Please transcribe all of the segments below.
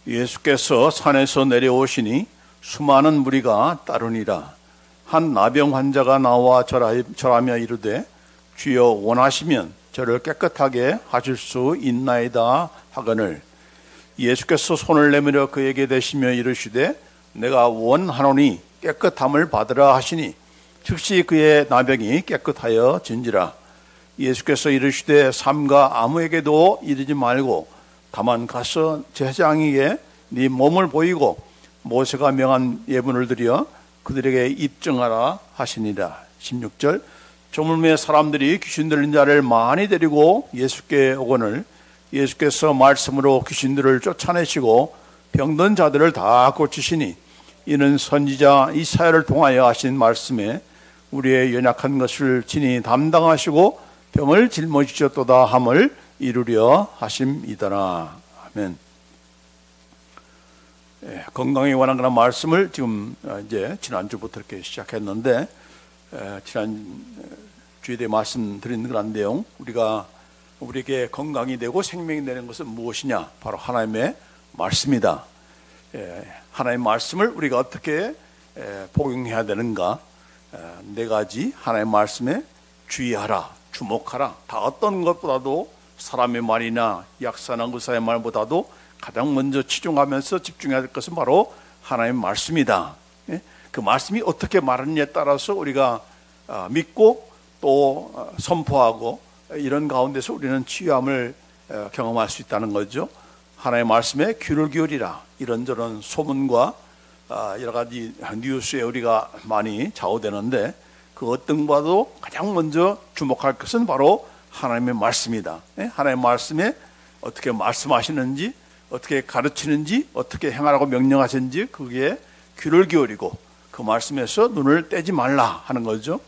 예수께서 산에서 내려오시니 수많은 무리가 따르니라. 한 나병 환자가 나와 절하며 이르되 주여 원하시면 저를 깨끗하게 하실 수 있나이다 하거늘 예수께서 손을 내밀어 그에게 대시며 이르시되 내가 원하노니 깨끗함을 받으라 하시니 즉시 그의 나병이 깨끗하여 진지라. 예수께서 이르시되 삼가 아무에게도 이르지 말고 다만 가서 제사장에게 네 몸을 보이고 모세가 명한 예분을 드려 그들에게 입증하라 하시니라. 16절 저물매 사람들이 귀신 들린 자를 많이 데리고 예수께 오거늘 예수께서 말씀으로 귀신들을 쫓아내시고 병든 자들을 다 고치시니 이는 선지자 이사야를 통하여 하신 말씀에 우리의 연약한 것을 친히 담당하시고 병을 짊어지셨도다 함을 이루려 하심이더라. 아멘. 건강에 관한 그런 말씀을 지금 이제 지난주부터 이렇게 시작했는데 지난 주에 대해 말씀드린 그런 내용 우리에게 건강이 되고 생명이 되는 것은 무엇이냐? 바로 하나님의 말씀이다. 하나님의 말씀을 우리가 어떻게 복용해야 되는가? 네 가지 하나님의 말씀에 주의하라, 주목하라. 다 어떤 것보다도 사람의 말이나 약사나 의사의 말보다도 가장 먼저 치중하면서 집중해야 될 것은 바로 하나님의 말씀이다. 그 말씀이 어떻게 말하느냐에 따라서 우리가 믿고 또 선포하고 이런 가운데서 우리는 치유함을 경험할 수 있다는 거죠. 하나님의 말씀에 귀를 기울이라. 이런저런 소문과 여러 가지 뉴스에 우리가 많이 좌우되는데 그 어떤 것보다도 가장 먼저 주목할 것은 바로 하나님의 말씀이다. 하나님의 말씀에 어떻게 말씀하시는지, 어떻게 가르치는지, 어떻게 행하라고 명령하시는지 그게 귀를 기울이고 그 말씀에서 눈을 떼지 말라 하는 거죠.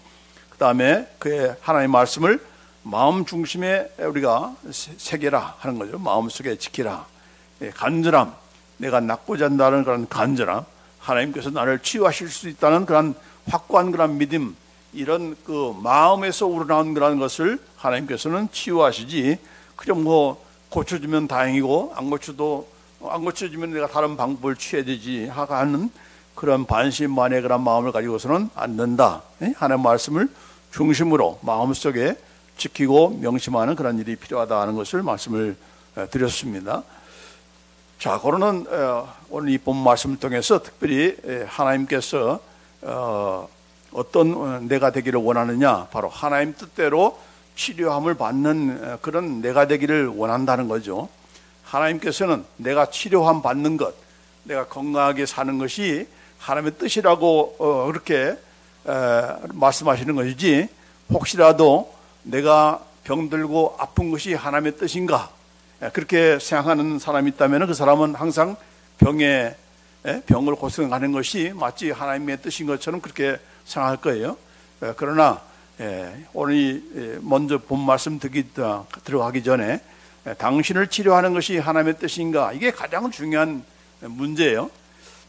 그 다음에 그의 하나님의 말씀을 마음 중심에 우리가 새겨라 하는 거죠. 마음속에 지키라. 간절함, 내가 낫고자 한다는 그런 간절함, 하나님께서 나를 치유하실 수 있다는 그런 확고한 그런 믿음, 이런 그 마음에서 우러나온 그런 것을 하나님께서는 치유하시지 그냥 뭐 고쳐주면 다행이고 안 고쳐주면 내가 다른 방법을 취해야 되지 하는 그런 반신반의 그런 마음을 가지고서는 안 된다. 하나님의 말씀을 중심으로 마음속에 지키고 명심하는 그런 일이 필요하다 하는 것을 말씀을 드렸습니다. 자, 그러는 오늘 이 본 말씀을 통해서 특별히 하나님께서 어떤 내가 되기를 원하느냐, 바로 하나님 뜻대로 치료함을 받는 그런 내가 되기를 원한다는 거죠. 하나님께서는 내가 치료함 받는 것, 내가 건강하게 사는 것이 하나님의 뜻이라고 그렇게 말씀하시는 것이지, 혹시라도 내가 병들고 아픈 것이 하나님의 뜻인가 그렇게 생각하는 사람이 있다면 그 사람은 항상 병을 고생하는 것이 마치 하나님의 뜻인 것처럼 그렇게 생각할 거예요. 그러나 오늘 먼저 본 말씀 들어가기 전에 당신을 치료하는 것이 하나님의 뜻인가, 이게 가장 중요한 문제예요.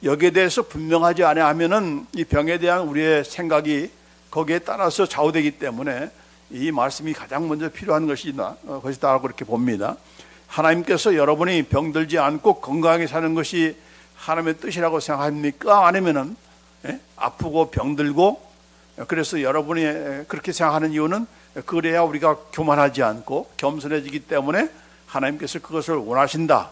여기에 대해서 분명하지 않으면은 이 병에 대한 우리의 생각이 거기에 따라서 좌우되기 때문에 이 말씀이 가장 먼저 필요한 것이다라고 그렇게 봅니다. 하나님께서 여러분이 병들지 않고 건강하게 사는 것이 하나님의 뜻이라고 생각합니까? 아니면은 아프고 병들고, 그래서 여러분이 그렇게 생각하는 이유는 그래야 우리가 교만하지 않고 겸손해지기 때문에 하나님께서 그것을 원하신다,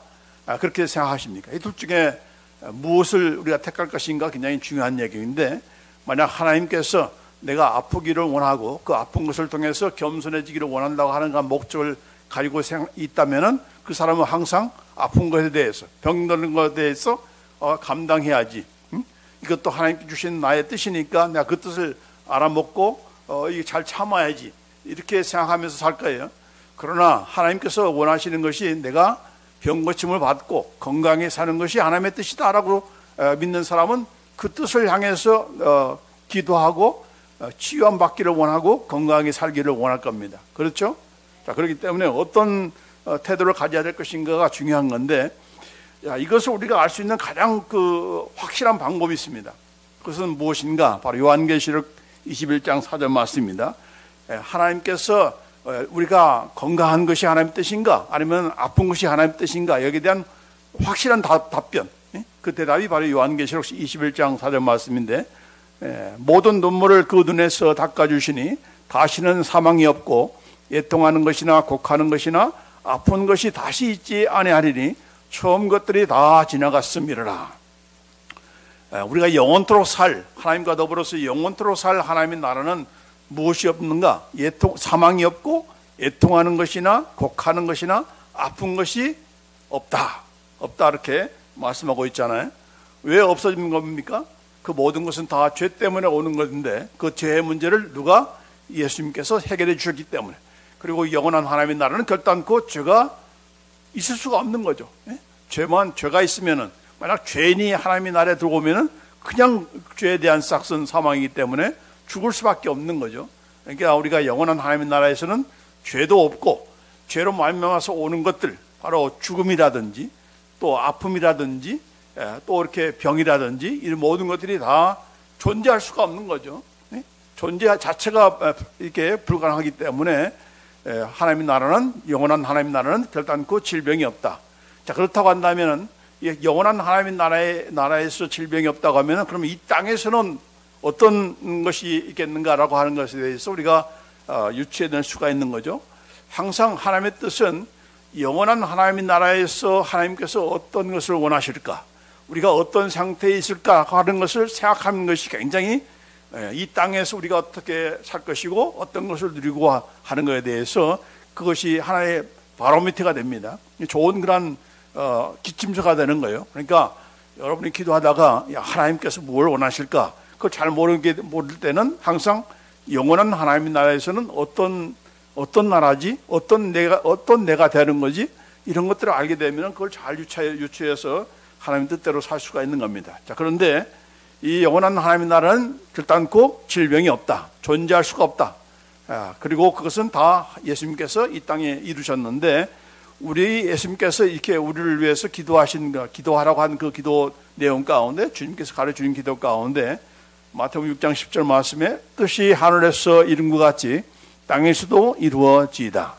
그렇게 생각하십니까? 이 둘 중에 무엇을 우리가 택할 것인가 굉장히 중요한 얘기인데, 만약 하나님께서 내가 아프기를 원하고 그 아픈 것을 통해서 겸손해지기를 원한다고 하는 그런 목적을 가지고 있다면은 그 사람은 항상 아픈 것에 대해서, 병드는 것에 대해서 감당해야지. 이것도 하나님께 주신 나의 뜻이니까 내가 그 뜻을 알아먹고 이게 잘 참아야지, 이렇게 생각하면서 살 거예요. 그러나 하나님께서 원하시는 것이 내가 병고침을 받고 건강히 사는 것이 하나님의 뜻이다라고 믿는 사람은 그 뜻을 향해서 기도하고 치유함 받기를 원하고 건강하게 살기를 원할 겁니다. 그렇죠? 자, 그렇기 때문에 어떤 태도를 가져야 될 것인가가 중요한 건데, 이것을 우리가 알 수 있는 가장 확실한 방법이 있습니다. 그것은 무엇인가? 바로 요한계시록 21장 4절 말씀입니다. 하나님께서 우리가 건강한 것이 하나님의 뜻인가, 아니면 아픈 것이 하나님의 뜻인가, 여기에 대한 확실한 답변. 그 대답이 바로 요한계시록 21장 4절 말씀인데, 모든 눈물을 그 눈에서 닦아주시니 다시는 사망이 없고 애통하는 것이나 곡하는 것이나 아픈 것이 다시 있지 아니하리니 처음 것들이 다 지나갔음이라. 우리가 영원토록 살, 하나님과 더불어서 영원토록 살 하나님의 나라는 무엇이 없는가? 사망이 없고 애통하는 것이나 곡하는 것이나 아픈 것이 없다. 없다 이렇게 말씀하고 있잖아요. 왜 없어진 겁니까? 그 모든 것은 다 죄 때문에 오는 것인데 그 죄의 문제를 누가? 예수님께서 해결해 주셨기 때문에. 그리고 영원한 하나님의 나라는 결단코 죄가 있을 수가 없는 거죠. 죄가 있으면은, 만약 죄인이 하나님의 나라에 들어오면은 그냥 죄에 대한 싹슨 사망이기 때문에 죽을 수밖에 없는 거죠. 그러니까 우리가 영원한 하나님의 나라에서는 죄도 없고 죄로 말미암아서 오는 것들, 바로 죽음이라든지 또 아픔이라든지 또 이렇게 병이라든지 이런 모든 것들이 다 존재할 수가 없는 거죠. 존재 자체가 이렇게 불가능하기 때문에 하나님의 나라는, 영원한 하나님의 나라는 결단코 질병이 없다. 자, 그렇다고 한다면은 영원한 하나님의 나라에서 질병이 없다고 하면은 그러면 이 땅에서는 어떤 것이 있겠는가라고 하는 것에 대해서 우리가 유추해낼 수가 있는 거죠. 항상 하나님의 뜻은 영원한 하나님의 나라에서 하나님께서 어떤 것을 원하실까, 우리가 어떤 상태에 있을까 하는 것을 생각하는 것이 굉장히, 이 땅에서 우리가 어떻게 살 것이고 어떤 것을 누리고 하는 것에 대해서 그것이 하나의 바로미터가 됩니다. 좋은 그런 기침서가 되는 거예요. 그러니까 여러분이 기도하다가 하나님께서 뭘 원하실까, 그걸 잘 모를 때는 항상 영원한 하나님의 나라에서는 어떤 나라지, 어떤 내가 되는 거지, 이런 것들을 알게 되면 그걸 잘 유추해서 하나님 뜻대로 살 수가 있는 겁니다. 자, 그런데 이 영원한 하나님의 나라는 결단코 질병이 없다, 존재할 수가 없다. 그리고 그것은 다 예수님께서 이 땅에 이루셨는데, 우리 예수님께서 이렇게 우리를 위해서 기도하라고 한 그 기도 내용 가운데, 주님께서 가르쳐주신 기도 가운데 마태복음 6장 10절 말씀에 뜻이 하늘에서 이룬 것 같이 땅에서도 이루어지이다.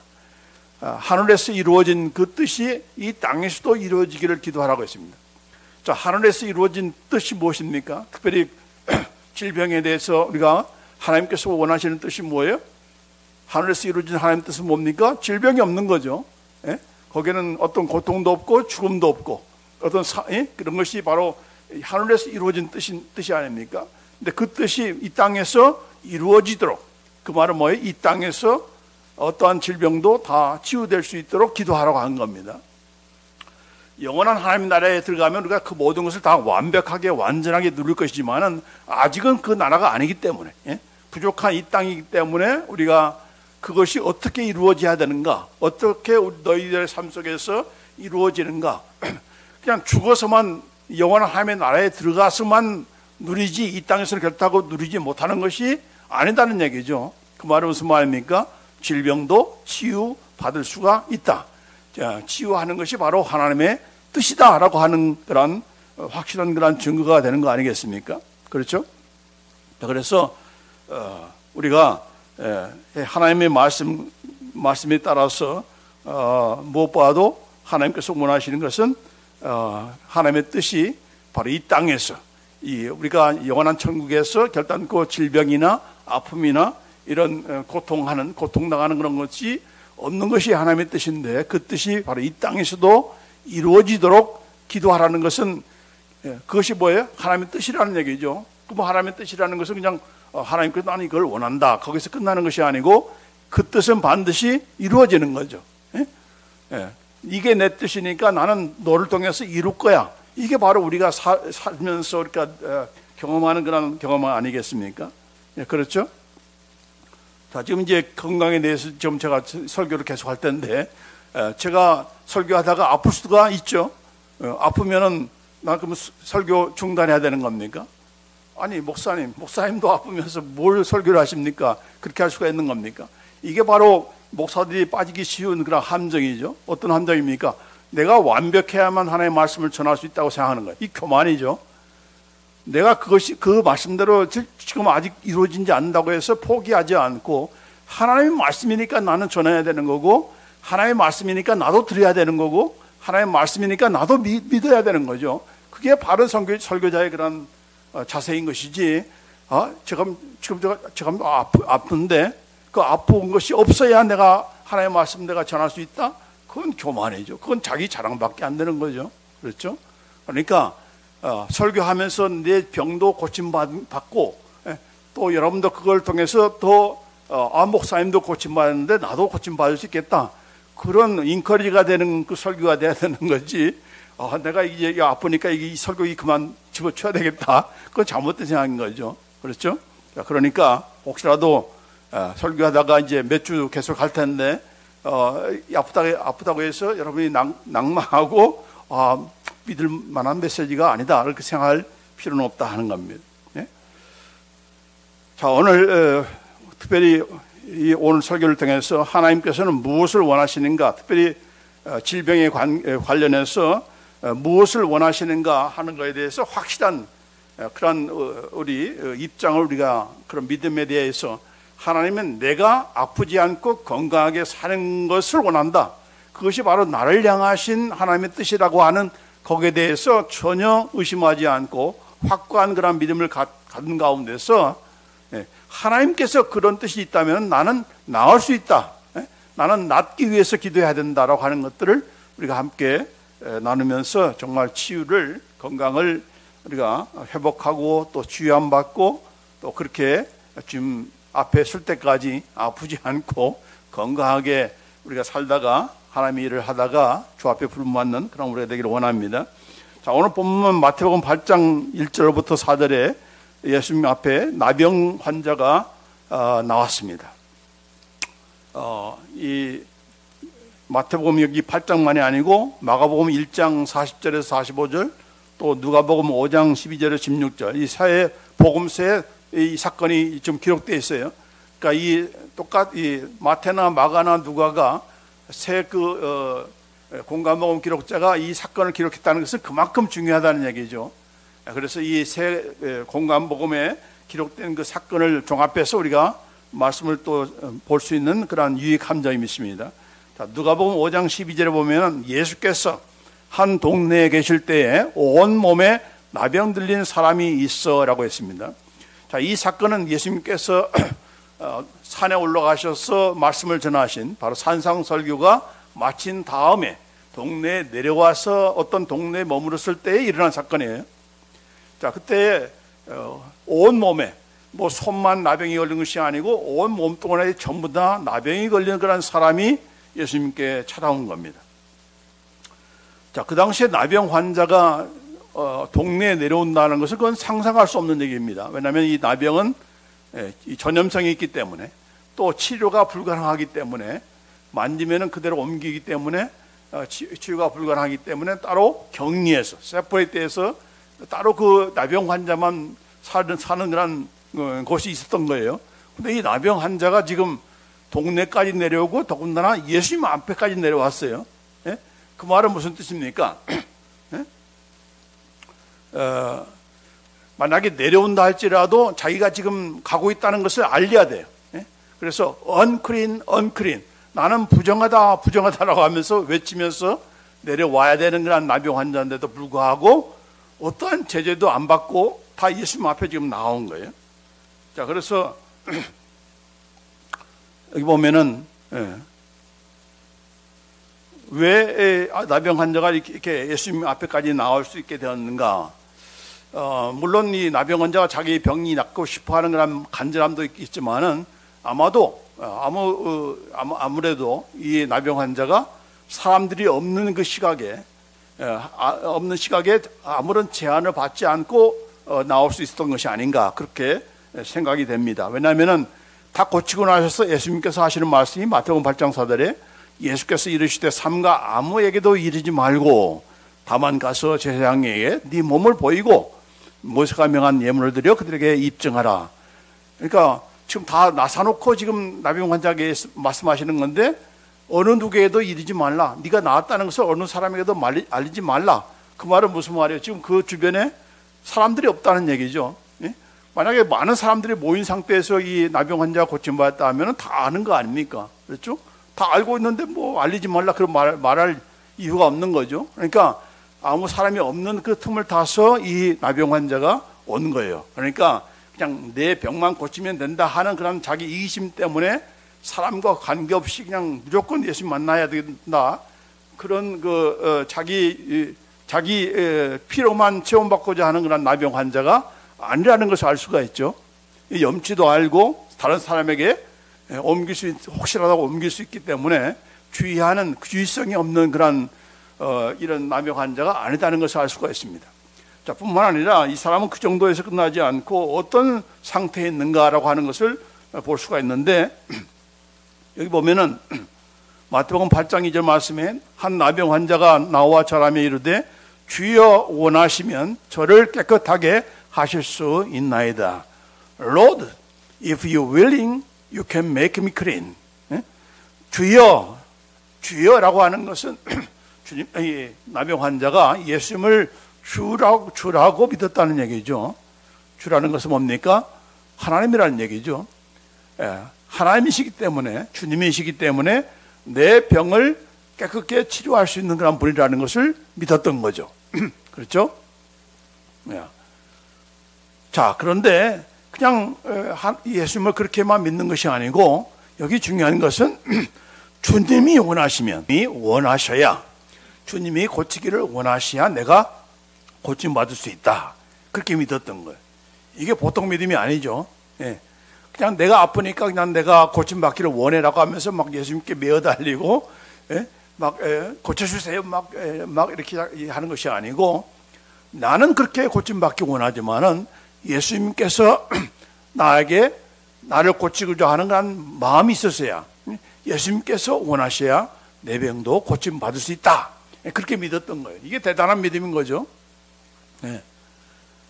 하늘에서 이루어진 그 뜻이 이 땅에서도 이루어지기를 기도하라고 했습니다. 자, 하늘에서 이루어진 뜻이 무엇입니까? 특별히 질병에 대해서 우리가 하나님께서 원하시는 뜻이 뭐예요? 하늘에서 이루어진 하나님 뜻은 뭡니까? 질병이 없는 거죠. 거기에는 어떤 고통도 없고 죽음도 없고 어떤 그런 것이 바로 하늘에서 이루어진 뜻이 아닙니까? 근데 그 뜻이 이 땅에서 이루어지도록, 그 말은 뭐예요? 이 땅에서 어떠한 질병도 다 치유될 수 있도록 기도하라고 한 겁니다. 영원한 하나님 나라에 들어가면 우리가 그 모든 것을 다 완벽하게 완전하게 누릴 것이지만은 아직은 그 나라가 아니기 때문에, 부족한 이 땅이기 때문에 우리가 그것이 어떻게 이루어져야 되는가, 어떻게 너희들의 삶 속에서 이루어지는가, 그냥 죽어서만 영원한 하나님의 나라에 들어가서만 누리지 이 땅에서는 결코 누리지 못하는 것이 아니다는 얘기죠. 그 말은 무슨 말입니까? 질병도 치유받을 수가 있다. 자, 치유하는 것이 바로 하나님의 뜻이다라고 하는 그런 확실한 그런 증거가 되는 거 아니겠습니까? 그렇죠? 그래서 우리가 하나님의 말씀에 따라서 무엇보다도 하나님께서 원하시는 것은 하나님의 뜻이 바로 이 땅에서, 우리가 영원한 천국에서 결단코 질병이나 아픔이나 이런 고통당하는 그런 것이 없는 것이 하나님의 뜻인데, 그 뜻이 바로 이 땅에서도 이루어지도록 기도하라는 것은, 그것이 뭐예요? 하나님의 뜻이라는 얘기죠. 그럼 하나님의 뜻이라는 것은 그냥 하나님께서 나는 이걸 원한다, 거기서 끝나는 것이 아니고 그 뜻은 반드시 이루어지는 거죠. 이게 내 뜻이니까 나는 너를 통해서 이룰 거야. 이게 바로 우리가 살면서 그러니까 경험하는 그런 경험 아니겠습니까? 그렇죠? 자, 지금 이제 건강에 대해서 좀 제가 설교를 계속 할 텐데, 제가 설교하다가 아플 수가 있죠. 아프면은 나 그러면 설교 중단해야 되는 겁니까? 아니, 목사님도 아프면서 뭘 설교를 하십니까? 그렇게 할 수가 있는 겁니까? 이게 바로 목사들이 빠지기 쉬운 그런 함정이죠. 어떤 함정입니까? 내가 완벽해야만 하나님의 말씀을 전할 수 있다고 생각하는 거예요. 이 교만이죠. 내가 그것이 그 말씀대로 지금 아직 이루어지지 않는다고 해서 포기하지 않고, 하나님의 말씀이니까 나는 전해야 되는 거고, 하나님의 말씀이니까 나도 드려야 되는 거고, 하나님의 말씀이니까 나도 믿어야 되는 거죠. 그게 바른 설교자의 그런 자세인 것이지. 지금 아픈데 그 아픈 것이 없어야 내가 하나님의 말씀 내가 전할 수 있다? 그건 교만이죠. 그건 자기 자랑밖에 안 되는 거죠. 그렇죠? 그러니까 설교하면서 내 병도 고침받고 또 여러분도 그걸 통해서 더 목사님도 고침받는데 나도 고침받을 수 있겠다. 그런 인커리지가 되는 그 설교가 돼야 되는 거지. 내가 이제 아프니까 이 설교 그만 집어쳐야 되겠다. 그건 잘못된 생각인 거죠. 그렇죠? 그러니까 혹시라도 설교하다가 이제 몇 주 계속 할 텐데 아프다고 해서 여러분이 낭망하고 믿을 만한 메시지가 아니다 이렇게 생각할 필요는 없다 하는 겁니다. 네? 자, 오늘 특별히 오늘 설교를 통해서 하나님께서는 무엇을 원하시는가, 특별히 질병에 관련해서 무엇을 원하시는가 하는 것에 대해서 확실한 그런 우리 입장을 우리가 그런 믿음에 대해서 하나님은 내가 아프지 않고 건강하게 사는 것을 원한다. 그것이 바로 나를 향하신 하나님의 뜻이라고 하는 거기에 대해서 전혀 의심하지 않고 확고한 그런 믿음을 갖는 가운데서 하나님께서 그런 뜻이 있다면 나는 나을 수 있다. 나는 낫기 위해서 기도해야 된다라고 하는 것들을 우리가 함께 나누면서 정말 치유를, 건강을 우리가 회복하고 또 치유함 받고 또 그렇게 지금 앞에 설 때까지 아프지 않고 건강하게 우리가 살다가 하나님의 일을 하다가 주 앞에 부름받는 그런 우리가 되기를 원합니다. 자, 오늘 본문 마태복음 8장 1절부터 4절에 예수님 앞에 나병 환자가 나왔습니다. 이 마태복음 여기 8장만이 아니고 마가복음 1장 40절에서 45절 또 누가복음 5장 12절에서 16절 이 세 복음서에 이 사건이 좀 기록되어 있어요. 그러니까 이 마태나 마가나 누가가 세 공감복음 기록자가 이 사건을 기록했다는 것은 그만큼 중요하다는 얘기죠. 그래서 이 세 공감복음에 기록된 그 사건을 종합해서 우리가 말씀을 또 볼 수 있는 그런 유익한 점이 있습니다. 자, 누가복음 5장 12절에 보면 예수께서 한 동네에 계실 때에 온 몸에 나병 들린 사람이 있어라고 했습니다. 자, 이 사건은 예수님께서 산에 올라가셔서 말씀을 전하신 바로 산상설교가 마친 다음에 동네에 내려와서 어떤 동네에 머물렀을 때에 일어난 사건이에요. 자, 그때 온 몸에 뭐 손만 나병이 걸린 것이 아니고 온 몸동안에 전부 다 나병이 걸린 그런 사람이 예수님께 찾아온 겁니다. 자, 그 당시에 나병 환자가 동네에 내려온다는 것은 그건 상상할 수 없는 얘기입니다. 왜냐하면 이 나병은 이 전염성이 있기 때문에 또 치료가 불가능하기 때문에 만지면은 그대로 옮기기 때문에 치유가 불가능하기 때문에 따로 격리해서 세퍼레이트해서 따로 그 나병 환자만 사는 그런 곳이 있었던 거예요. 근데 이 나병 환자가 지금 동네까지 내려오고 더군다나 예수님 앞에까지 내려왔어요. 예? 그 말은 무슨 뜻입니까? 예? 만약에 내려온다 할지라도 자기가 지금 가고 있다는 것을 알려야 돼요. 예? 그래서 unclean, unclean. 나는 부정하다라고 하면서 외치면서 내려와야 되는 그런 나병 환자인데도 불구하고 어떠한 제재도 안 받고 다 예수님 앞에 지금 나온 거예요. 자, 그래서 여기 보면은 왜 나병 환자가 이렇게 예수님 앞에까지 나올 수 있게 되었는가? 물론 이 나병 환자가 자기 병이 낫고 싶어하는 그런 간절함도 있지만은 아무래도 이 나병 환자가 사람들이 없는 그 시각에 아무런 제한을 받지 않고 나올 수 있었던 것이 아닌가 그렇게 생각이 됩니다. 왜냐하면은 다 고치고 나셔서 예수님께서 하시는 말씀이 마태복음 8장 4절에 예수께서 이르시되 삼가 아무에게도 이르지 말고 다만 가서 제사장에게 네 몸을 보이고 모세가 명한 예물을 드려 그들에게 입증하라. 그러니까 지금 다 나사놓고 지금 나병 환자에게 말씀하시는 건데 어느 누구에게도 이르지 말라. 네가 나았다는 것을 어느 사람에게도 알리지 말라. 그 말은 무슨 말이에요? 지금 그 주변에 사람들이 없다는 얘기죠. 예? 만약에 많은 사람들이 모인 상태에서 이 나병 환자가 고침받았다 하면 다 아는 거 아닙니까? 그렇죠? 다 알고 있는데 뭐 알리지 말라 그런 말할 이유가 없는 거죠. 그러니까 아무 사람이 없는 그 틈을 타서 이 나병 환자가 온 거예요. 그러니까 그냥 내 병만 고치면 된다 하는 그런 자기 이기심 때문에 사람과 관계없이 그냥 무조건 예수 만나야 된다. 그런 자기 피로만 체험받고자 하는 그런 나병 환자가 아니라는 것을 알 수가 있죠. 염치도 알고 다른 사람에게 혹시라도 옮길 수 있기 때문에 주의하는 주의성이 없는 그런 이런 나병 환자가 아니다는 것을 알 수가 있습니다. 자, 뿐만 아니라 이 사람은 그 정도에서 끝나지 않고 어떤 상태에 있는가라고 하는 것을 볼 수가 있는데, 여기 보면은 마태복음 8장 2절 말씀에 한 나병 환자가 나와 절하며 이르되 주여 원하시면 저를 깨끗하게 하실 수 있나이다. Lord, if you willing, you can make me clean. 주여라고 하는 것은 주님, 이 나병 환자가 예수님을 주라고 믿었다는 얘기죠. 주라는 것은 뭡니까? 하나님이라는 얘기죠. 하나님이시기 때문에, 주님이시기 때문에 내 병을 깨끗게 치료할 수 있는 그런 분이라는 것을 믿었던 거죠. 그렇죠? 자, 그런데 그냥 예수님을 그렇게만 믿는 것이 아니고, 여기 중요한 것은 주님이 원하셔야, 주님이 고치기를 원하셔야 내가 고침받을 수 있다. 그렇게 믿었던 거예요. 이게 보통 믿음이 아니죠. 그냥 내가 아프니까 그냥 내가 고침받기를 원해라고 하면서 막 예수님께 매어달리고, 막 고쳐주세요 막 이렇게 하는 것이 아니고, 나는 그렇게 고침받기 원하지만은 예수님께서 나를 고치고자 하는 그런 마음이 있었어야, 예수님께서 원하셔야 내 병도 고침받을 수 있다. 그렇게 믿었던 거예요. 이게 대단한 믿음인 거죠.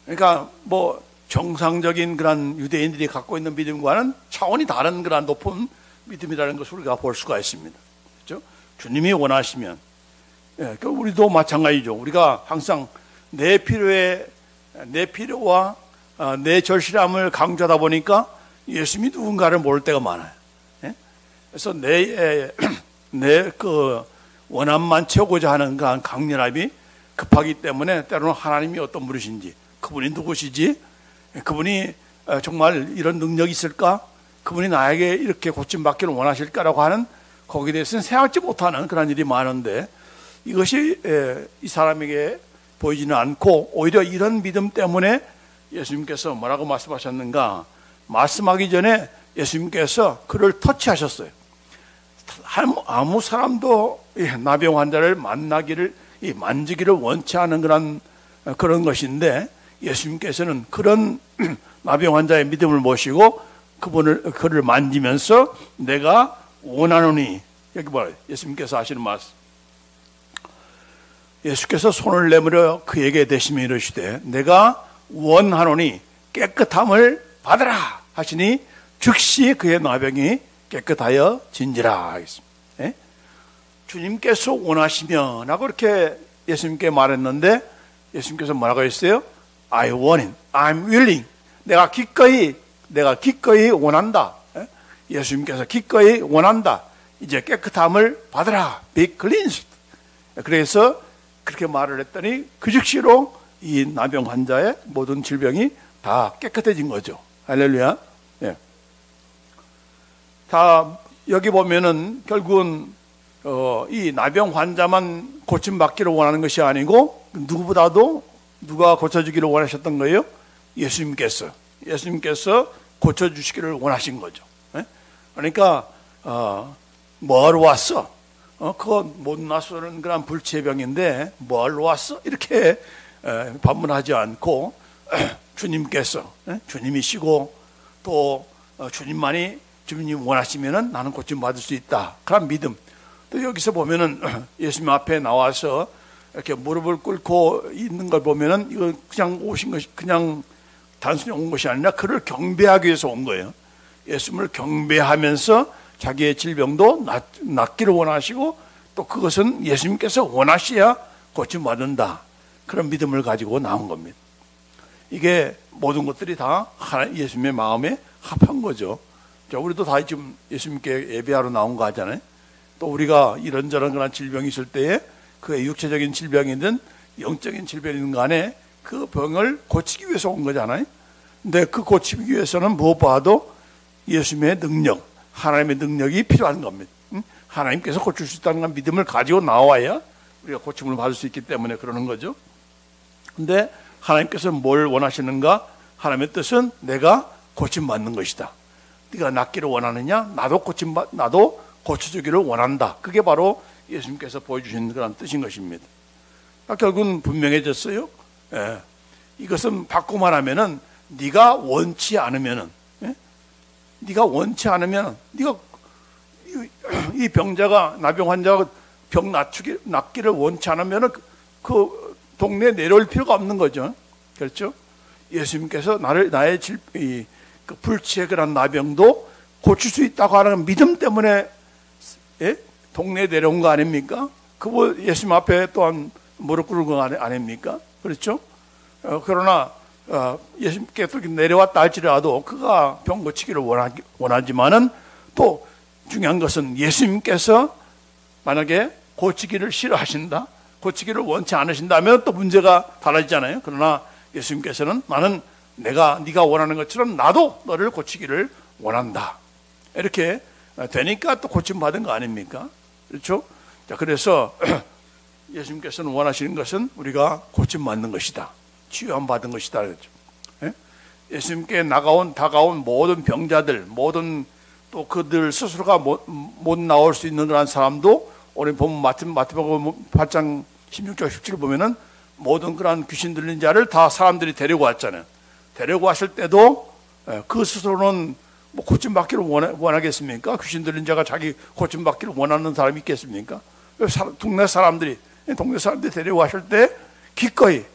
그러니까 뭐 정상적인 그런 유대인들이 갖고 있는 믿음과는 차원이 다른 그런 높은 믿음이라는 것을 우리가 볼 수가 있습니다. 그렇죠? 주님이 원하시면, 우리도 마찬가지죠. 우리가 항상 내 필요와 내 절실함을 강조하다 보니까 예수님이 누군가를 모를 때가 많아요. 그래서 내 원함만 채우고자 하는 그 강렬함이 급하기 때문에 때로는 하나님이 어떤 분이신지, 그분이 누구시지, 그분이 정말 이런 능력이 있을까, 그분이 나에게 이렇게 고침받기를 원하실까라고 하는, 거기에 대해서는 생각지 못하는 그런 일이 많은데, 이것이 이 사람에게 보이지는 않고 오히려 이런 믿음 때문에 예수님께서 뭐라고 말씀하셨는가, 말씀하기 전에 예수님께서 그를 터치하셨어요. 아무 사람도 나병 환자를 만지기를 원치 않은 그런 것인데, 예수님께서는 그런 나병 환자의 믿음을 모시고 그를 만지면서 내가 원하노니, 여기 뭐라 예수님께서 하시는 말씀, 예수께서 손을 내밀어 그에게 대시며 이르시되 내가 원하노니 깨끗함을 받으라 하시니 즉시 그의 나병이 깨끗하여 진지라 하겠습니다. 주님께서 원하시면 하고 이렇게 예수님께 말했는데, 예수님께서 뭐라고 했어요? I want it, I'm willing. 내가 기꺼이 원한다. 예수님께서 기꺼이 원한다. 이제 깨끗함을 받으라. Be cleansed. 그래서 그렇게 말을 했더니 그 즉시로 이 나병 환자의 모든 질병이 다 깨끗해진 거죠. 할렐루야. 다 여기 보면은 결국은 이 나병 환자만 고침받기를 원하는 것이 아니고, 누구보다도 누가 고쳐주기를 원하셨던 거예요? 예수님께서 고쳐주시기를 원하신 거죠. 그러니까 뭐하러 왔어? 그거 못 낫는 그런 불치의 병인데 뭐하러 왔어? 이렇게 반문하지 않고 주님께서, 주님이시고 또 주님이 원하시면은 나는 고침받을 수 있다. 그런 믿음. 또 여기서 보면은 예수님 앞에 나와서 이렇게 무릎을 꿇고 있는 걸 보면은 이거 그냥 오신 것이, 그냥 단순히 온 것이 아니라 그를 경배하기 위해서 온 거예요. 예수님을 경배하면서 자기의 질병도 낫기를 원하시고, 또 그것은 예수님께서 원하셔야 고침받는다. 그런 믿음을 가지고 나온 겁니다. 이게 모든 것들이 다 예수님의 마음에 합한 거죠. 자, 우리도 다 지금 예수님께 예배하러 나온 거 하잖아요. 또 우리가 이런저런 그런 질병이 있을 때에 그의 육체적인 질병이든 영적인 질병이든 간에 그 병을 고치기 위해서 온 거잖아요. 근데 그 고치기 위해서는 무엇보다도 예수님의 능력, 하나님의 능력이 필요한 겁니다. 하나님께서 고칠 수 있다는 믿음을 가지고 나와야 우리가 고침을 받을 수 있기 때문에 그러는 거죠. 근데 하나님께서 뭘 원하시는가? 하나님의 뜻은 내가 고침받는 것이다. 네가 낫기를 원하느냐? 나도 고쳐주기를 원한다. 그게 바로 예수님께서 보여주신 그런 뜻인 것입니다. 결국은 분명해졌어요. 예. 이것은 바꿔 말하면은 네가 원치 않으면은, 예? 네가 원치 않으면, 네가 이 병자가 나병 환자가 병 낫기를 원치 않으면은 그 동네에 내려올 필요가 없는 거죠. 그렇죠? 예수님께서 나의 그 불치의 그런 나병도 고칠 수 있다고 하는 믿음 때문에, 예? 동네에 내려온 거 아닙니까? 그거 예수님 앞에 또한 무릎 꿇은 거 아닙니까? 그렇죠? 그러나 예수님께 내려왔다 할지라도 그가 병 고치기를 원하지만은 또 중요한 것은 예수님께서 만약에 고치기를 싫어하신다, 고치기를 원치 않으신다면 또 문제가 달라지잖아요. 그러나 예수님께서는 나는 네가 원하는 것처럼 나도 너를 고치기를 원한다. 이렇게 되니까 또 고침받은 거 아닙니까? 그렇죠? 자, 그래서 예수님께서는 원하시는 것은 우리가 고침받는 것이다. 치유함 받은 것이다. 그렇죠? 예? 예수님께 다가온 모든 병자들, 모든 또 그들 스스로가 못 나올 수 있는 그런 사람도 오늘 보면 마태복음 8장 16절 17절 보면은 모든 그런 귀신 들린 자를 다 사람들이 데리고 왔잖아요. 데리고 왔을 때도 그 스스로는 뭐 고침받기를 원하겠습니까? 귀신 들린 자가 자기 고침받기를 원하는 사람이 있겠습니까? 동네 사람들이 데리고 왔을 때 기꺼이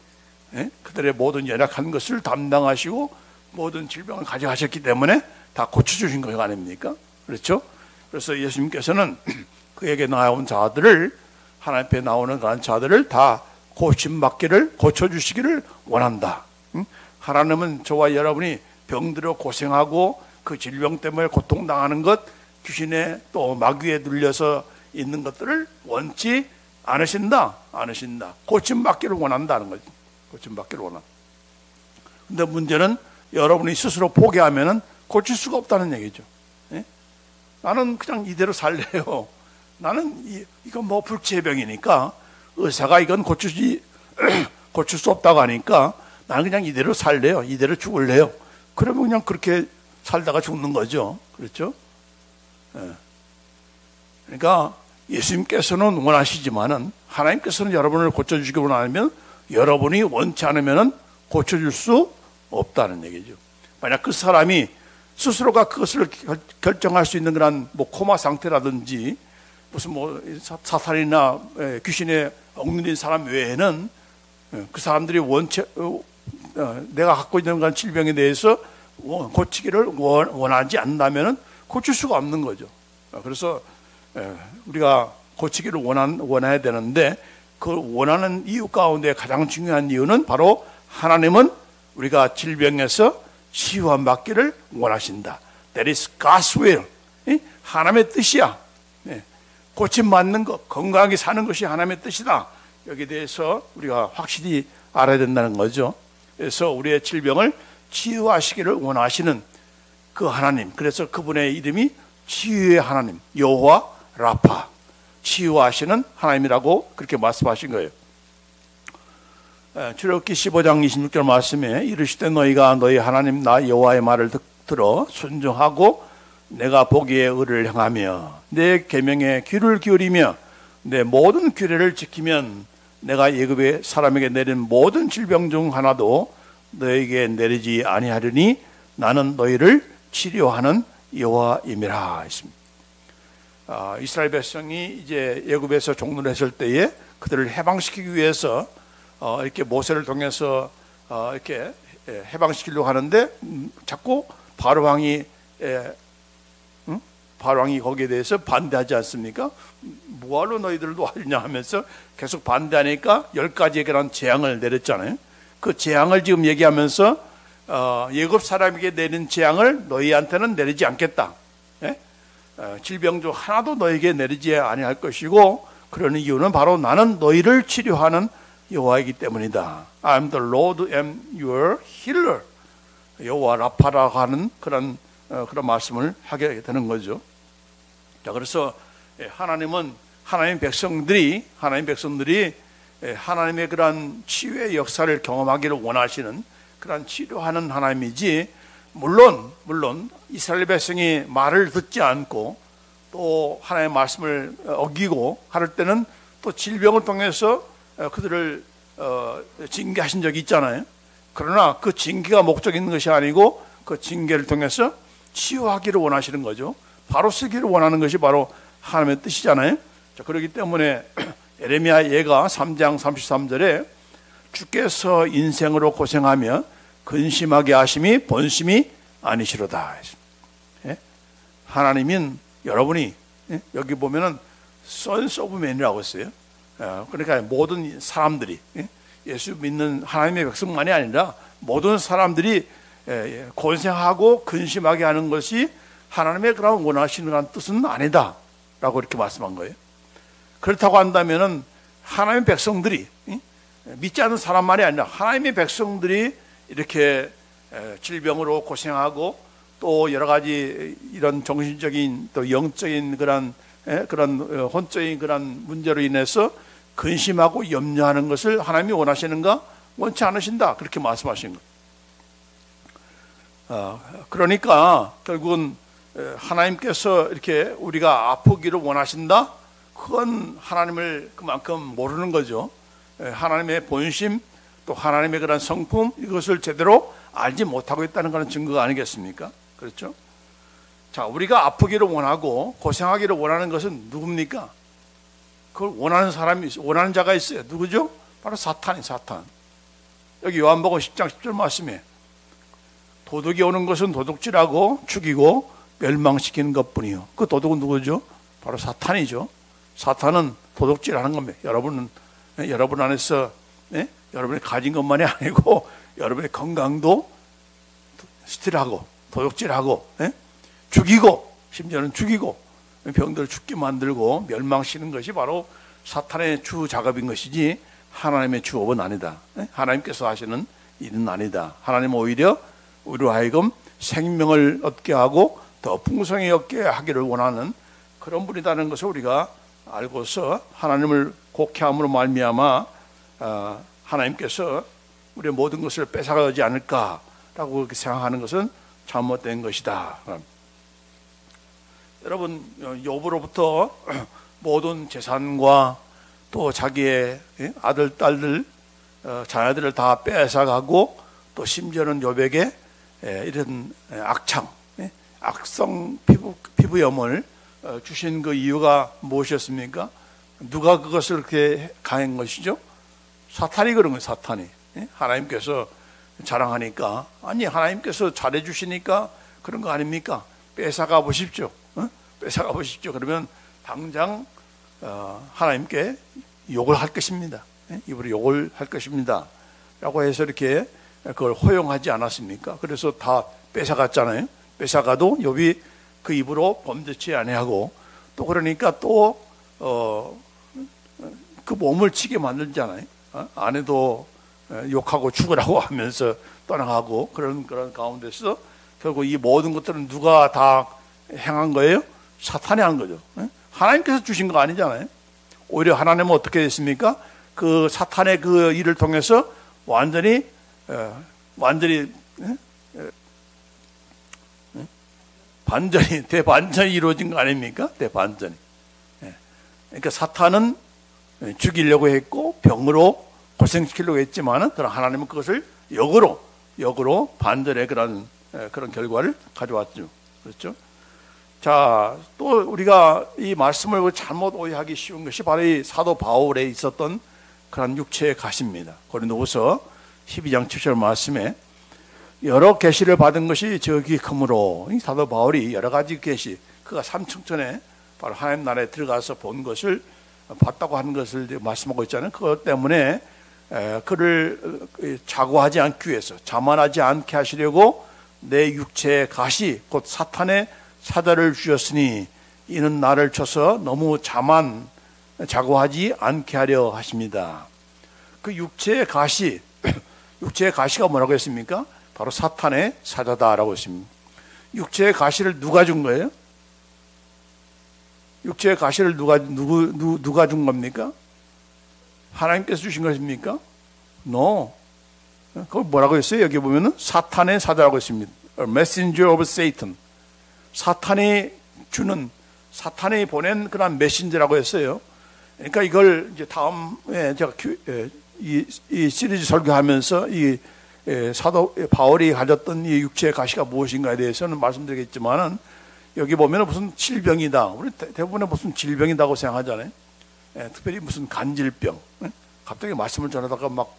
그들의 모든 연약한 것을 담당하시고 모든 질병을 가져가셨기 때문에 다 고쳐주신 거 아닙니까? 그렇죠? 그래서 예수님께서는 그에게 나온 자들을, 하나님 앞에 나오는 그런 자들을 다 고침받기를, 고쳐주시기를 원한다. 하나님은 저와 여러분이 병들어 고생하고 그 질병 때문에 고통당하는 것, 귀신의 또 마귀에 눌려서 있는 것들을 원치 않으신다. 고침받기를 원한다는 거죠. 고침받기를 원한다. 근데 문제는 여러분이 스스로 포기하면은 고칠 수가 없다는 얘기죠. 예? 나는 그냥 이대로 살래요. 나는 이건 뭐 불치의 병이니까 의사가 이건 고칠 수 없다고 하니까 나는 그냥 이대로 살래요. 이대로 죽을래요. 그러면 그냥 그렇게 살다가 죽는 거죠. 그렇죠? 예. 그러니까 예수님께서는 원하시지만은 하나님께서는 여러분을 고쳐주시기 원하면 여러분이 원치 않으면은 고쳐줄 수 없다는 얘기죠. 만약 그 사람이 스스로가 그것을 결정할 수 있는 그런 뭐 코마 상태라든지 무슨 뭐 사탄이나 귀신에 얽매인 사람 외에는 그 사람들이 내가 갖고 있는 그런 질병에 대해서 고치기를 원하지 않는다면은 고칠 수가 없는 거죠. 그래서 우리가 고치기를 원해야 되는데 그 원하는 이유 가운데 가장 중요한 이유는 바로 하나님은 우리가 질병에서 치유함 받기를 원하신다. That is God's will. 하나님의 뜻이야. 고침받는 것, 건강하게 사는 것이 하나님의 뜻이다. 여기에 대해서 우리가 확실히 알아야 된다는 거죠. 그래서 우리의 질병을 치유하시기를 원하시는 그 하나님, 그래서 그분의 이름이 치유의 하나님, 여호와 라파, 치유하시는 하나님이라고 그렇게 말씀하신 거예요. 출애굽기 15장 26절 말씀에 이르시되 너희가 너희 하나님 나 여호와의 말을 들어 순종하고 내가 보기에 의를 행하며 내 계명에 귀를 기울이며 내 모든 규례를 지키면 내가 애굽의 사람에게 내린 모든 질병 중 하나도 너에게 내리지 아니하리니 나는 너희를 치료하는 여호와임이라 했습니다. 이스라엘 백성이 이제 애굽에서 종노를 했을 때에 그들을 해방시키기 위해서 이렇게 모세를 통해서 이렇게 해방시키려고 하는데 자꾸 바로 왕이 거기에 대해서 반대하지 않습니까? 뭐하러 너희들을 도와주냐 하면서 계속 반대하니까 10가지의 그런 재앙을 내렸잖아요. 그 재앙을 지금 얘기하면서 애굽 사람에게 내린 재앙을 너희한테는 내리지 않겠다. 질병 중 하나도 너에게 내리지 아니할 것이고 그러는 이유는 바로 나는 너희를 치료하는 여호와이기 때문이다. I am the Lord, am your healer. 여호와 라파라고 하는 그런 말씀을 하게 되는 거죠. 자, 그래서 하나님의 백성들이 하나님의 그러한 치유의 역사를 경험하기를 원하시는 그러한 치료하는 하나님이지, 물론 이스라엘 백성이 말을 듣지 않고 또 하나님의 말씀을 어기고 할 때는 또 질병을 통해서 그들을 징계하신 적이 있잖아요. 그러나 그 징계가 목적 있는 것이 아니고 그 징계를 통해서 치유하기를 원하시는 거죠. 바로 쓰기를 원하는 것이 바로 하나님의 뜻이잖아요. 자, 그렇기 때문에 에레미야 예가 3장 33절에 주께서 인생으로 고생하며 근심하게 하심이 본심이 아니시로다. 예? 하나님은 여러분이, 여기 보면은 sons of men이라고 했어요. 그러니까 모든 사람들이, 예수 믿는 하나님의 백성만이 아니라 모든 사람들이 고생하고 근심하게 하는 것이 하나님의 그런 원하시는 그런 뜻은 아니다 라고 이렇게 말씀한 거예요. 그렇다고 한다면은 하나님의 백성들이, 믿지 않는 사람만이 아니라 하나님의 백성들이 이렇게 질병으로 고생하고 또 여러 가지 이런 정신적인 또 영적인 그런 혼적인 그런 문제로 인해서 근심하고 염려하는 것을 하나님이 원하시는가? 원치 않으신다. 그렇게 말씀하신 것. 그러니까 결국은 하나님께서 이렇게 우리가 아프기를 원하신다? 그건 하나님을 그만큼 모르는 거죠. 하나님의 본심 또 하나님의 그런 성품, 이것을 제대로 알지 못하고 있다는 그런 증거가 아니겠습니까? 그렇죠? 자, 우리가 아프기를 원하고 고생하기를 원하는 것은 누굽니까? 그걸 원하는 자가 있어요. 누구죠? 바로 사탄이 사탄. 여기 요한복음 10장 10절 말씀에 도둑이 오는 것은 도둑질하고 죽이고 멸망시키는 것뿐이요. 그 도둑은 누구죠? 바로 사탄이죠. 사탄은 도둑질하는 겁니다. 여러분 안에서 여러분이 가진 것만이 아니고 여러분의 건강도 스틸하고 도둑질하고 죽이고, 심지어는 죽이고 병들을 죽게 만들고 멸망시키는 것이 바로 사탄의 주 작업인 것이지 하나님의 주업은 아니다. 하나님께서 하시는 일은 아니다. 하나님은 오히려 우리로 하여금 생명을 얻게 하고 더 풍성히 얻게 하기를 원하는 그런 분이라는 것을 우리가 알고서 하나님을 곡해함으로 말미암아 하나님께서 우리의 모든 것을 뺏어가지 않을까라고 그렇게 생각하는 것은 잘못된 것이다. 여러분, 욥으로부터 모든 재산과 또 자기의 아들, 딸들, 자녀들을 다 뺏어가고 또 심지어는 욥에게 이런 악성 피부염을 주신 그 이유가 무엇이었습니까? 누가 그것을 그렇게 가한 것이죠? 사탄이 그런 거예요. 사탄이. 하나님께서 자랑하니까, 아니 하나님께서 잘해주시니까 그런 거 아닙니까? 뺏어가 보십시오. 뺏어가 보십시오. 그러면 당장 하나님께 욕을 할 것입니다. 입으로 욕을 할 것입니다 라고 해서 이렇게 그걸 허용하지 않았습니까? 그래서 다 뺏어갔잖아요. 뺏어가도 욥이 그 입으로 범죄치 아니하고 또 그러니까 또 그 몸을 치게 만들잖아요. 아내도 욕하고 죽으라고 하면서 떠나가고 그런 가운데서 결국 이 모든 것들은 누가 다 행한 거예요? 사탄이 한 거죠. 하나님께서 주신 거 아니잖아요. 오히려 하나님은 어떻게 됐습니까? 그 사탄의 그 일을 통해서 완전히 대반전이 이루어진 거 아닙니까? 대반전이. 그러니까 사탄은 죽이려고 했고 병으로 고생시키려고 했지만은 그런 하나님은 그것을 역으로 반전의 그런 결과를 가져왔죠. 그렇죠? 자, 또 우리가 이 말씀을 잘못 오해하기 쉬운 것이 바로 이 사도 바울에 있었던 그런 육체의 가시입니다. 고린도후서 12장 7절 말씀에 여러 계시를 받은 것이 저기 크므로, 이 사도 바울이 여러 가지 계시, 그가 삼층천에 바로 하나님 나라에 들어가서 본 것을 봤다고 하는 것을 말씀하고 있잖아요. 그것 때문에 그를 자고하지 않기 위해서, 자만하지 않게 하시려고 내 육체의 가시 곧 사탄의 사자를 주셨으니 이는 나를 쳐서 너무 자고하지 않게 하려 하십니다. 그 육체의 가시, 육체의 가시가 뭐라고 했습니까? 바로 사탄의 사자다라고 했습니다. 육체의 가시를 누가 준 거예요? 육체의 가시를 누가 준 겁니까? 하나님께서 주신 것입니까? No. 그걸 뭐라고 했어요? 여기 보면은 사탄의 사자라고 했습니다. A messenger of Satan. 사탄이 보낸 그런 메신저라고 했어요. 그러니까 이걸 이제 다음에 제가 이 시리즈 설교하면서 이 사도 바울이 가졌던 이 육체의 가시가 무엇인가에 대해서는 말씀드리겠지만은 여기 보면은 무슨 질병이다. 우리 대부분은 무슨 질병이라고 생각하잖아요. 특별히 무슨 간질병. 갑자기 말씀을 전하다가 막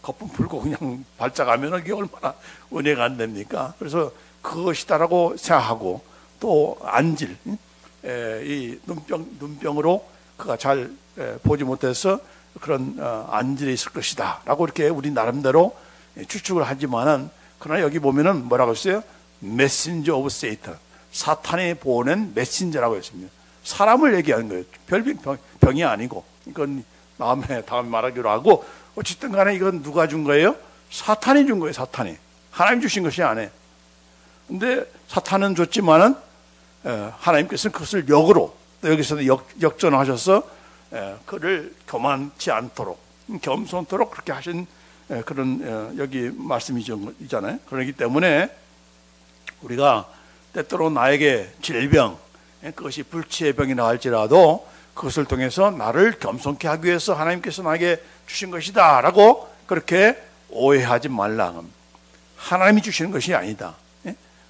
거품 풀고 그냥 발작하면 이게 얼마나 은혜가 안 됩니까? 그래서 그것이다라고 생각하고 또 안질, 이 눈병으로 그가 잘 보지 못해서 그런 안질이 있을 것이다라고 이렇게 우리 나름대로 추측을 하지만은 그러나 여기 보면은 뭐라고 했어요? 메신저 오브 세이탄, 사탄이 보낸 메신저라고 했습니다. 사람을 얘기하는 거예요. 병이 아니고 이건 다음에 말하기로 하고 어쨌든 간에 이건 누가 준 거예요? 사탄이 준 거예요. 사탄이. 하나님 주신 것이 아니에요. 근데 사탄은 줬지만은 하나님께서는 그것을 역으로 여기서도 역전하셔서 그를 교만치 않도록 겸손토록 그렇게 하신 그런 여기 말씀이잖아요. 그렇기 때문에 우리가 때때로 나에게 질병, 그것이 불치의 병이라 할지라도 그것을 통해서 나를 겸손케 하기 위해서 하나님께서 나에게 주신 것이다 라고 그렇게 오해하지 말라. 하나님이 주시는 것이 아니다.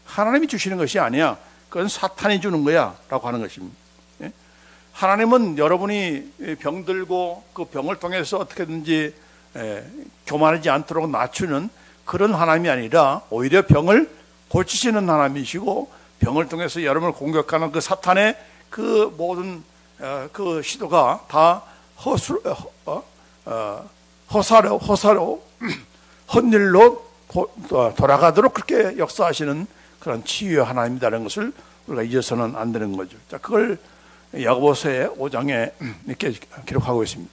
하나님이 주시는 것이 아니야. 그건 사탄이 주는 거야 라고 하는 것입니다. 하나님은 여러분이 병들고 그 병을 통해서 어떻게든지 교만하지 않도록 낮추는 그런 하나님이 아니라 오히려 병을 고치시는 하나님이시고 병을 통해서 여러분을 공격하는 그 사탄의 그 모든 그 시도가 다 허사로 헛일로 돌아가도록 그렇게 역사하시는 그런 치유의 하나님이라는 것을 우리가 잊어서는 안 되는 거죠. 자, 그걸 야고보서의 5장에 이렇게 기록하고 있습니다.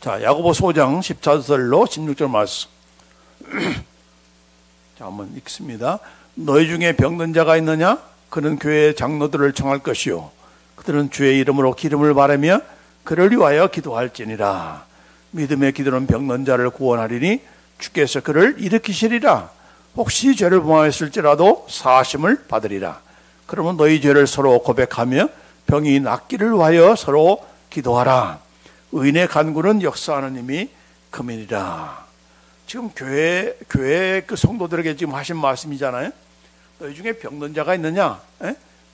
자, 야고보서 5장 14절로 16절 말씀. 자, 한번 읽습니다. 너희 중에 병든 자가 있느냐? 그는 교회의 장로들을 청할 것이요 그들은 주의 이름으로 기름을 바르며 그를 위하여 기도할지니라. 믿음의 기도는 병든 자를 구원하리니 주께서 그를 일으키시리라. 혹시 죄를 범하였을지라도 사하심을 받으리라. 그러면 너희 죄를 서로 고백하며 병이 낫기를 위하여 서로 기도하라. 의인의 간구는 역사하는 힘이 금이니라. 지금 교회 그 성도들에게 지금 하신 말씀이잖아요. 너희 중에 병든 자가 있느냐?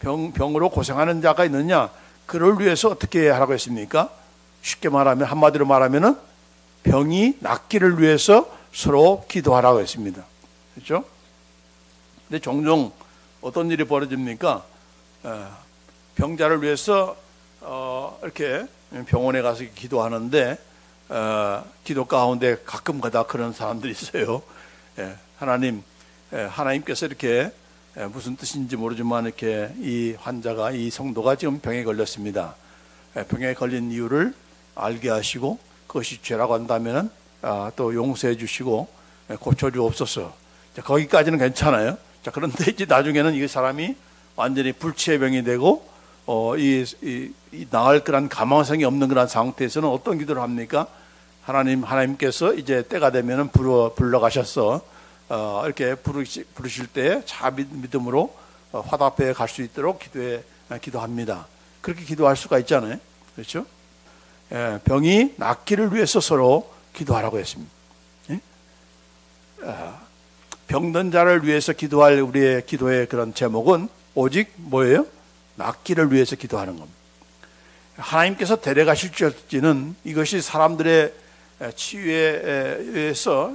병으로 고생하는 자가 있느냐? 그를 위해서 어떻게 하라고 했습니까? 쉽게 말하면, 한마디로 말하면은 병이 낫기를 위해서 서로 기도하라고 했습니다. 그렇죠? 근데 종종 어떤 일이 벌어집니까? 병자를 위해서 이렇게 병원에 가서 기도하는데 기도 가운데 가끔 가다 그런 사람들이 있어요. 하나님께서 이렇게 무슨 뜻인지 모르지만 이렇게 이 환자가, 이 성도가 지금 병에 걸렸습니다. 병에 걸린 이유를 알게 하시고 그것이 죄라고 한다면은 또 용서해 주시고 고쳐주옵소서. 자, 거기까지는 괜찮아요. 자, 그런데 이제 나중에는 이 사람이 완전히 불치의 병이 되고 이 나을 그런 가망성이 없는 그런 상태에서는 어떤 기도를 합니까? 하나님께서 이제 때가 되면은 불러가셔서 이렇게 부르실 때 자 믿음으로 화답해 갈 수 있도록 기도합니다. 그렇게 기도할 수가 있잖아요. 그렇죠? 병이 낫기를 위해서 서로 기도하라고 했습니다. 병든 자를 위해서 기도할 우리의 기도의 그런 제목은 오직 뭐예요? 낫기를 위해서 기도하는 겁니다. 하나님께서 데려가실지는 이것이 사람들의 치유에 의해서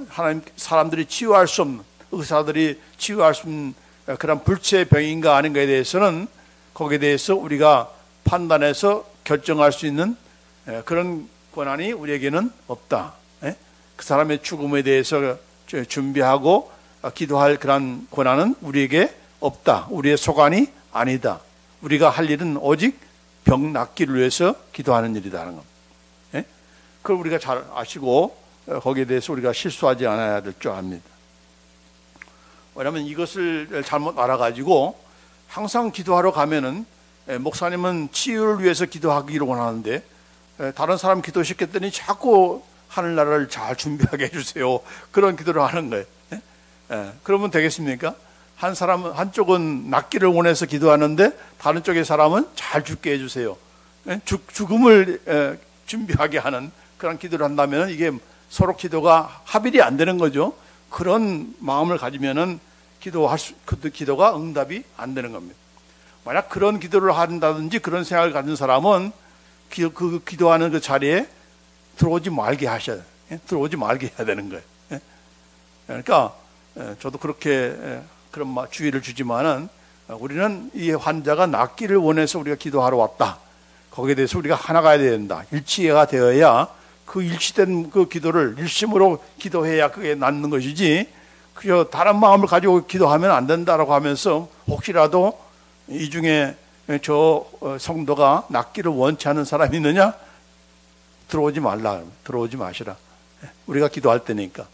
사람들이 치유할 수 없는, 의사들이 치유할 수 없는 그런 불치의 병인가 아닌가에 대해서는 거기에 대해서 우리가 판단해서 결정할 수 있는 그런 권한이 우리에게는 없다. 그 사람의 죽음에 대해서 준비하고 기도할 그런 권한은 우리에게 없다. 우리의 소관이 아니다. 우리가 할 일은 오직 병 낫기를 위해서 기도하는 일이다는 겁니다. 예? 그걸 우리가 잘 아시고 거기에 대해서 우리가 실수하지 않아야 될 줄 압니다. 왜냐하면 이것을 잘못 알아가지고 항상 기도하러 가면은 목사님은 치유를 위해서 기도하기를 원하는데 다른 사람 기도 시켰더니 자꾸 하늘나라를 잘 준비하게 해주세요. 그런 기도를 하는 거예요. 그러면 되겠습니까? 한쪽은 낫기를 원해서 기도하는데 다른 쪽의 사람은 잘 죽게 해주세요. 죽음을 준비하게 하는 그런 기도를 한다면 이게 서로 기도가 합일이 안 되는 거죠. 그런 마음을 가지면은 기도가 응답이 안 되는 겁니다. 만약 그런 기도를 한다든지 그런 생각을 가진 사람은 그 기도하는 그 자리에 들어오지 말게 하셔야 돼요. 들어오지 말게 해야 되는 거예요. 그러니까 저도 그렇게 그런 주의를 주지만은 우리는 이 환자가 낫기를 원해서 우리가 기도하러 왔다. 거기에 대해서 우리가 하나가 돼야 된다. 일치가 되어야 그 일치된 그 기도를 일심으로 기도해야 그게 낫는 것이지 그저 다른 마음을 가지고 기도하면 안 된다라고 하면서 혹시라도 이 중에 저 성도가 낫기를 원치 않는 사람이 있느냐? 들어오지 말라. 들어오지 마시라. 우리가 기도할 때니까.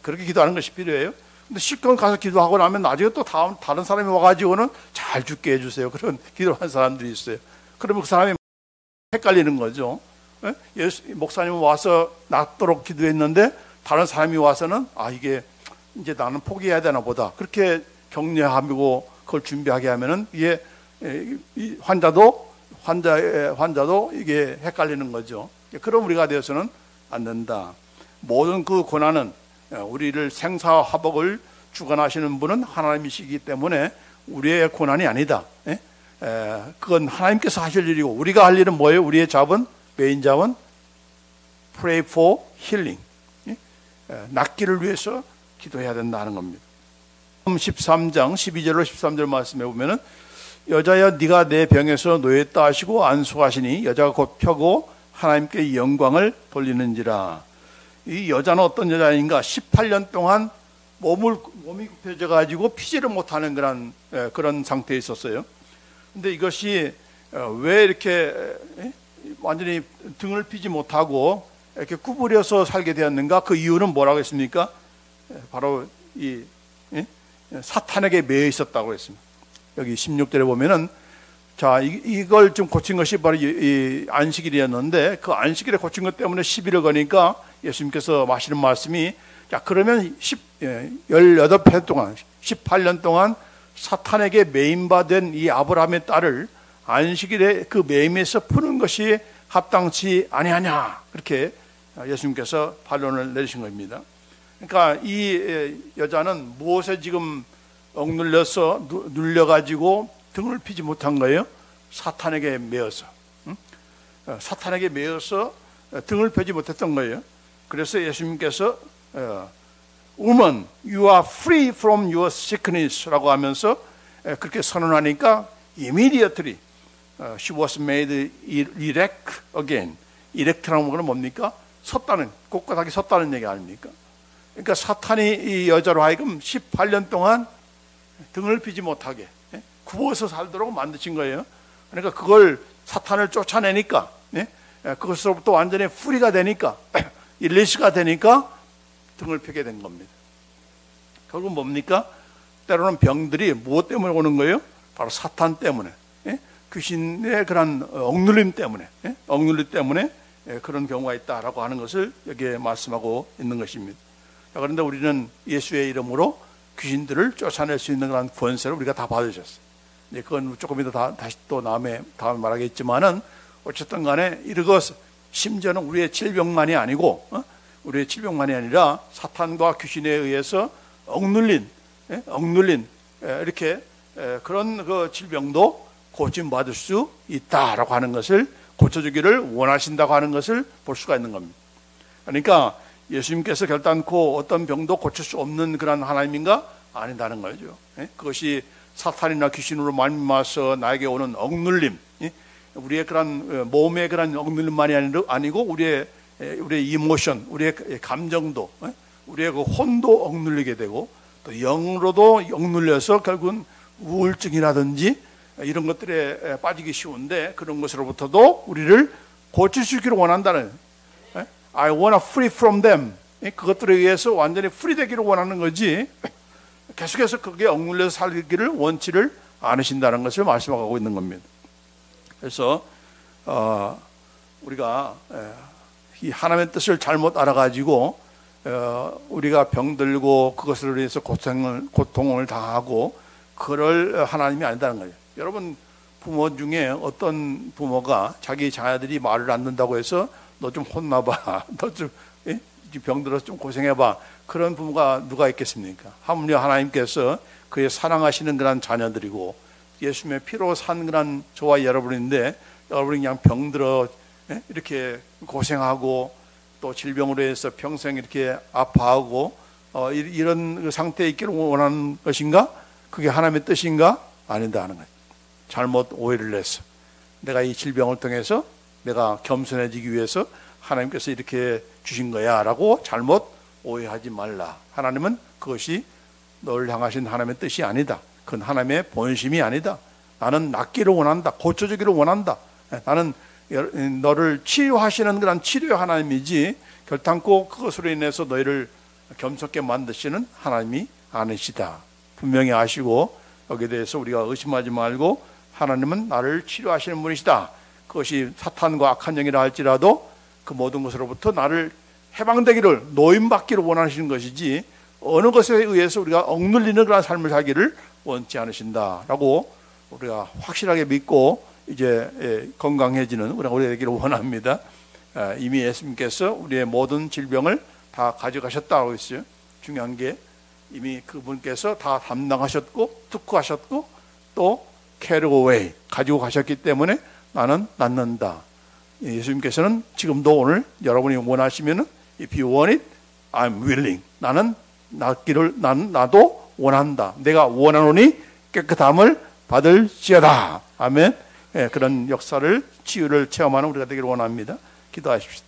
그렇게 기도하는 것이 필요해요. 근데 실컷 가서 기도하고 나면 나중에 또 다른 사람이 와가지고는 잘 죽게 해주세요. 그런 기도하는 사람들이 있어요. 그러면 그 사람이 헷갈리는 거죠. 목사님은 와서 낫도록 기도했는데 다른 사람이 와서는 이게 이제 나는 포기해야 되나 보다. 그렇게 격려하고 그걸 준비하게 하면은 이게 환자도 이게 헷갈리는 거죠. 그럼 우리가 되어서는 안 된다. 모든 그 고난은 우리를 생사화복을 주관하시는 분은 하나님이시기 때문에 우리의 고난이 아니다. 그건 하나님께서 하실 일이고 우리가 할 일은 뭐예요? 우리의 메인 잡은 pray for healing. 낫기를 위해서 기도해야 된다는 겁니다. 13장 12절로 13절 말씀해 보면은 여자여 네가 내 병에서 노였다 하시고 안수하시니 여자가 곧 펴고 하나님께 영광을 돌리는지라. 이 여자는 어떤 여자인가? 18년 동안 몸이 굽혀져 가지고 피지를 못하는 그런 상태에 있었어요. 근데 이것이 왜 이렇게 완전히 등을 피지 못하고 이렇게 구부려서 살게 되었는가? 그 이유는 뭐라고 했습니까? 바로 이 사탄에게 매여 있었다고 했습니다. 여기 16절에 보면은 자 이걸 좀 고친 것이 바로 이 안식일이었는데 그 안식일에 고친 것 때문에 시비를 거니까 예수님께서 하시는 말씀이 자 그러면 18회 동안 18년 동안 사탄에게 매임받은 이 아브라함의 딸을 안식일에 그 매임에서 푸는 것이 합당치 아니하냐 그렇게 예수님께서 반론을 내리신 겁니다. 그러니까 이 여자는 무엇에 지금 억눌려서 눌려가지고 등을 피지 못한 거예요? 사탄에게 매여서 사탄에게 매여서 등을 펴지 못했던 거예요. 그래서 예수님께서 Woman, you are free from your sickness라고 하면서 그렇게 선언하니까 immediately she was made erect again. erect라는 건 뭡니까? 꼿꼿하게 섰다는 얘기 아닙니까? 그러니까 사탄이 이 여자로 하여금 18년 동안 등을 피지 못하게 굽어서 살도록 만드신 거예요. 그러니까 그걸 사탄을 쫓아내니까 그것으로부터 완전히 프리가 되니까 일리스가 되니까 등을 펴게 된 겁니다. 결국 뭡니까? 때로는 병들이 무엇 때문에 오는 거예요? 바로 사탄 때문에 귀신의 그런 억눌림 때문에 그런 경우가 있다라고 하는 것을 여기에 말씀하고 있는 것입니다. 그런데 우리는 예수의 이름으로 귀신들을 쫓아낼 수 있는 그런 권세를 우리가 다 받으셨어요. 그건 조금 이따 다시 또 다음에 말하겠지만은 어쨌든 간에 이것 심지어는 우리의 질병만이 아니고 우리의 질병만이 아니라 사탄과 귀신에 의해서 억눌린 이렇게 그런 그 질병도 고침받을 수 있다라고 하는 것을 고쳐주기를 원하신다고 하는 것을 볼 수가 있는 겁니다. 그러니까 예수님께서 결단코 어떤 병도 고칠 수 없는 그런 하나님인가? 아니다는 거죠. 그것이 사탄이나 귀신으로 말미암아서 나에게 오는 억눌림, 우리의 그런 몸의 그런 억눌림만이 아니고 우리의 이모션, 우리의 감정도, 우리의 그 혼도 억눌리게 되고 또 영으로도 억눌려서 결국은 우울증이라든지 이런 것들에 빠지기 쉬운데 그런 것으로부터도 우리를 고쳐주기를 원한다는, I wanna free from them, 그것들에 의해서 완전히 프리 되기를 원하는 거지 계속해서 그게 억눌려서 살기를 원치를 않으신다는 것을 말씀하고 있는 겁니다. 그래서 우리가 이 하나님의 뜻을 잘못 알아가지고 우리가 병들고 그것을 위해서 고통을 당하고 그럴 하나님이 아니다는 거예요. 여러분, 부모 중에 어떤 부모가 자기 자녀들이 말을 안 듣는다고 해서 너 좀 혼나봐, 너 좀 병들어서 좀 고생해봐, 그런 부모가 누가 있겠습니까? 하물며 하나님께서 그의 사랑하시는 그런 자녀들이고 예수님의 피로 산 그런 저와 여러분인데, 여러분이 그냥 병들어 이렇게 고생하고 또 질병으로 해서 평생 이렇게 아파하고 이런 상태에 있기를 원하는 것인가? 그게 하나님의 뜻인가? 아니다 하는 거예요. 잘못 오해를 해서 내가 이 질병을 통해서 내가 겸손해지기 위해서 하나님께서 이렇게 주신 거야 라고 잘못 오해하지 말라. 하나님은 그것이 너를 향하신 하나님의 뜻이 아니다. 그건 하나님의 본심이 아니다. 나는 낫기를 원한다. 고쳐주기를 원한다. 나는 너를 치유하시는 그런 치료 하나님이지 결단코 그것으로 인해서 너희를 겸손하게 만드시는 하나님이 아니시다. 분명히 아시고 여기에 대해서 우리가 의심하지 말고 하나님은 나를 치료하시는 분이시다. 그것이 사탄과 악한 영이라 할지라도 그 모든 것으로부터 나를 해방되기를, 노임받기를 원하시는 것이지 어느 것에 의해서 우리가 억눌리는 그런 삶을 살기를 원치 않으신다라고 우리가 확실하게 믿고 이제 건강해지는 우리가 되기를 원합니다. 이미 예수님께서 우리의 모든 질병을 다 가져가셨다고 했어요. 중요한 게 이미 그분께서 다 담당하셨고 특구하셨고 또 carry away 가지고 가셨기 때문에 나는 낫는다. 예수님께서는 지금도 오늘 여러분이 원하시면은 if you want it, I'm willing. 나는 낫기를 나도 원한다. 내가 원하노니 깨끗함을 받을지어다. 아멘. 그런 역사를 치유를 체험하는 우리가 되기를 원합니다. 기도하십시오.